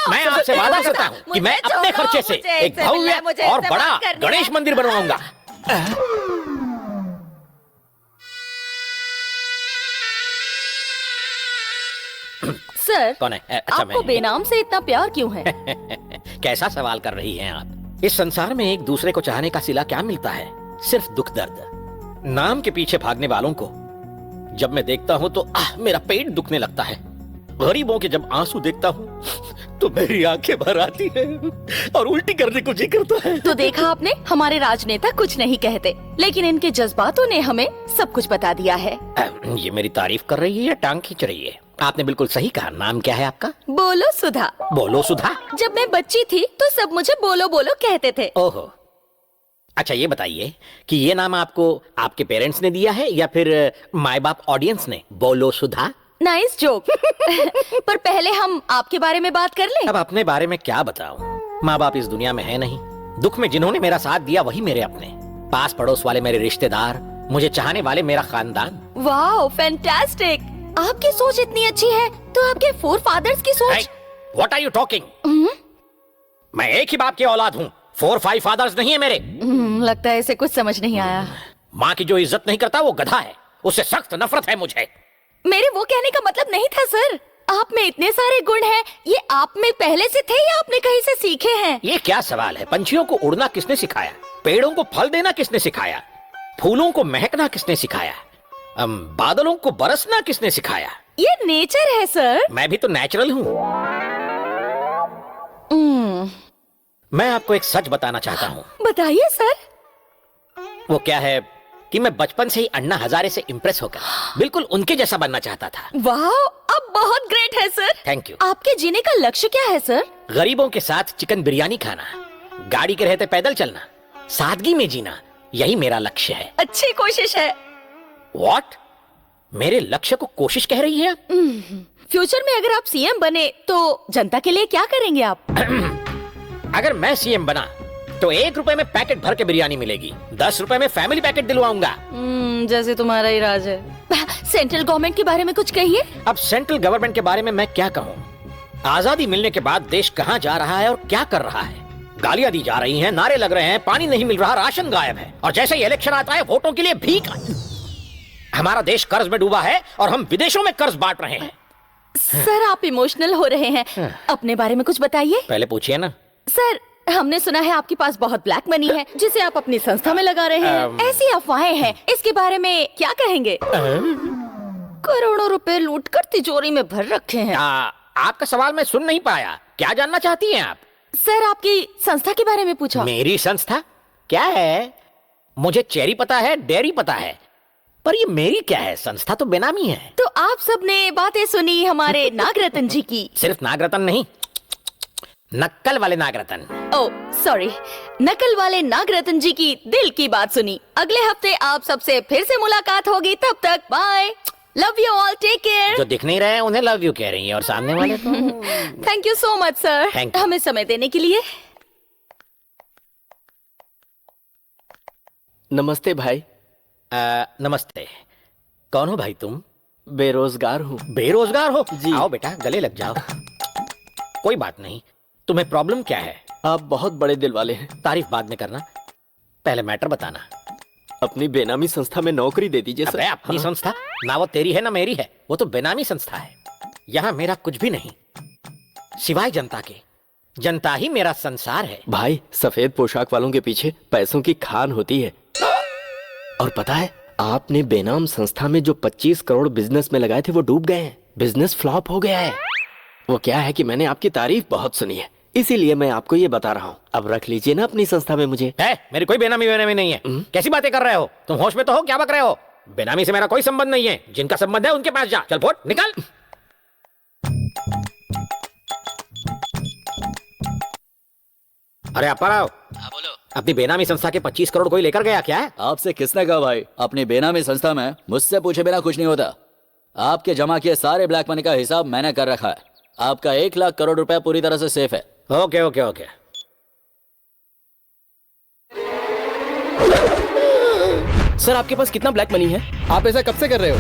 मैं आपसे वादा करता हूँ कि मैं अपने खर्चे से एक भव्य और बड़ा गणेश मंदिर बनवाऊंगा। सर, कौन है? अच्छा, आपको बेनाम से इतना प्यार क्यों है? कैसा सवाल कर रही हैं आप? इस संसार में एक दूसरे को चाहने का सिला क्या मिलता है? सिर्फ दुख दर्द। नाम के पीछे भागने वालों को जब मैं देखता हूँ तो मेरा पेट दुखने लगता है। गरीबों के जब आंसू देखता हूँ तो मेरी आंखें भर आती है और उल्टी करने को जी करता है। तो देखा आपने, हमारे राजनेता कुछ नहीं कहते, लेकिन इनके जज्बातों ने हमें सब कुछ बता दिया है। ये मेरी तारीफ कर रही है या टांग खींच रही है? आपने बिल्कुल सही कहा। नाम क्या है आपका? बोलो सुधा। बोलो सुधा? जब मैं बच्ची थी तो सब मुझे बोलो बोलो कहते थे। ओहो, अच्छा ये बताइए कि ये नाम आपको आपके पेरेंट्स ने दिया है या फिर माँ बाप ऑडियंस ने? बोलो सुधा। Nice joke. पर पहले हम आपके बारे में बात कर लें। अब अपने बारे में क्या बताऊं? माँ बाप इस दुनिया में है नहीं। दुख में जिन्होंने मेरा साथ दिया वही मेरे अपने। पास पड़ोस वाले मेरे रिश्तेदार, मुझे चाहने वाले मेरा खानदान। Wow, fantastic. आपकी सोच इतनी अच्छी है तो आपके फोर फादर्स की सोच। What are you talking? मैं एक ही बाप की औलाद हूँ, 4-5 फादर्स नहीं है मेरे। लगता है इसे कुछ समझ नहीं आया। माँ की जो इज्जत नहीं करता वो गधा है, उससे सख्त नफरत है मुझे। मेरे वो कहने का मतलब नहीं था सर। आप में इतने सारे गुण हैं, ये आप में पहले से थे या आपने कहीं से सीखे हैं? ये क्या सवाल है? पंछियों को उड़ना किसने सिखाया? पेड़ों को फल देना किसने सिखाया? फूलों को महकना किसने सिखाया? बादलों को बरसना किसने सिखाया? ये नेचर है सर। मैं भी तो नेचुरल हूँ। मैं आपको एक सच बताना चाहता हूँ। बताइए सर। वो क्या है कि मैं बचपन से ही अन्ना हजारे से इम्प्रेस होकर बिल्कुल उनके जैसा बनना चाहता था। वाह, आप बहुत ग्रेट है सर। Thank you. आपके जीने का लक्ष्य क्या है सर? गरीबों के साथ चिकन बिरयानी खाना, गाड़ी के रहते पैदल चलना, सादगी में जीना, यही मेरा लक्ष्य है। अच्छी कोशिश है। व्हाट? मेरे लक्ष्य को कोशिश कह रही है? फ्यूचर में अगर आप सीएम बने तो जनता के लिए क्या करेंगे आप? अगर मैं सीएम बना तो 1 रुपए में पैकेट भर के बिरयानी मिलेगी, 10 रुपए में फैमिली पैकेट दिलवाऊंगा। जैसे तुम्हारा ही राज है। सेंट्रल गवर्नमेंट के बारे में कुछ कहिए। अब सेंट्रल गवर्नमेंट के बारे में मैं क्या कहूँ? आजादी मिलने के बाद देश कहाँ जा रहा है और क्या कर रहा है? गालियां दी जा रही हैं, नारे लग रहे हैं, पानी नहीं मिल रहा, राशन गायब है, और जैसे ही इलेक्शन आता है वोटों के लिए भीख। हमारा देश कर्ज में डूबा है और हम विदेशों में कर्ज बांट रहे हैं। सर, आप इमोशनल हो रहे हैं, अपने बारे में कुछ बताइए। पहले पूछिए ना। सर, हमने सुना है आपके पास बहुत ब्लैक मनी है जिसे आप अपनी संस्था में लगा रहे हैं। ऐसी अफवाहें हैं, इसके बारे में क्या कहेंगे? करोड़ों रुपए लूटकर तिजोरी में भर रखे हैं। आपका सवाल मैं सुन नहीं पाया, क्या जानना चाहती हैं आप? सर, आपकी संस्था के बारे में पूछा। मेरी संस्था क्या है? मुझे चेरी पता है, डेयरी पता है, पर ये मेरी क्या है? संस्था तो बेनामी है। तो आप सबने बातें सुनी हमारे नागरतन जी की। सिर्फ नागरतन नहीं, नक्कल वाले नागरतन। ओह सॉरी, नकल वाले नागरतन जी की दिल की बात सुनी। अगले हफ्ते आप सबसे फिर से मुलाकात होगी, तब तक bye, love you all, take care. जो दिख नहीं रहे हैं उन्हें लव यू कह रही हैं और सामने वाले तो thank you so much sir, हमें समय देने के लिए। नमस्ते भाई। नमस्ते। कौन हो भाई तुम? बेरोजगार हूँ। बेरोजगार हो जी। आओ बेटा, गले लग जाओ। कोई बात नहीं, तुम्हें प्रॉब्लम क्या है? आप बहुत बड़े दिल वाले हैं। तारीफ बाद में करना, पहले मैटर बताना। अपनी बेनामी संस्था में नौकरी दे दीजिए सर। अपनी संस्था ना वो तेरी है ना मेरी है, वो तो बेनामी संस्था है। यहाँ मेरा कुछ भी नहीं सिवाय जनता के। जनता ही मेरा संसार है। भाई, सफेद पोशाक वालों के पीछे पैसों की खान होती है। और पता है, आपने बेनाम संस्था में जो 25 करोड़ बिजनेस में लगाए थे वो डूब गए हैं। बिजनेस फ्लॉप हो गया है। वो क्या है कि मैंने आपकी तारीफ बहुत सुनी है, इसीलिए मैं आपको ये बता रहा हूँ। अब रख लीजिए ना अपनी संस्था में मुझे। मेरी कोई बेनामी नहीं है। कैसी बातें कर रहे हो तुम? होश में तो हो? क्या बक रहे हो? बेनामी से मेरा कोई संबंध नहीं है। जिनका संबंध है उनके पास जा। चल फोट निकल। अरे अप्पाराव। बोलो। अपनी बेनामी संस्था के 25 करोड़ कोई लेकर गया क्या है? आपसे किसने कहा भाई? अपनी बेनामी संस्था में मुझसे पूछे बिना कुछ नहीं होता। आपके जमा किए सारे ब्लैक मनी का हिसाब मैंने कर रखा है। आपका 1 लाख करोड़ रुपया पूरी तरह से सेफ है। Okay okay okay. सर आपके पास कितना ब्लैक मनी है? आप ऐसा कब से कर रहे हो?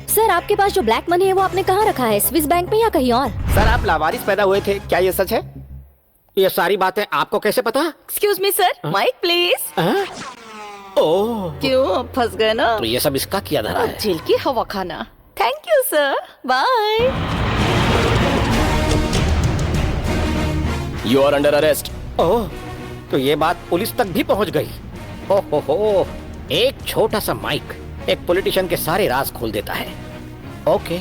सर आपके पास जो ब्लैक मनी है वो आपने कहाँ रखा है, स्विस बैंक में या कहीं और? सर आप लावारिस पैदा हुए थे, क्या ये सच है? ये सारी बातें आपको कैसे पता? Excuse me sir, mike please. Oh, क्यों आप फंस गए ना? तो ये सब इसका किया धरा है। जेल की हवा खाना। Thank you sir, bye. You are under arrest. Oh, तो ये बात पुलिस तक भी पहुंच गई। हो, एक छोटा सा माइक एक पॉलिटिशियन के सारे राज खोल देता है। ओके।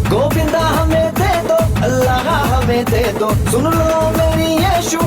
गोविंदा हमें दे दो, अल्लाह हमें दे दो, सुन लो मेरी यीशु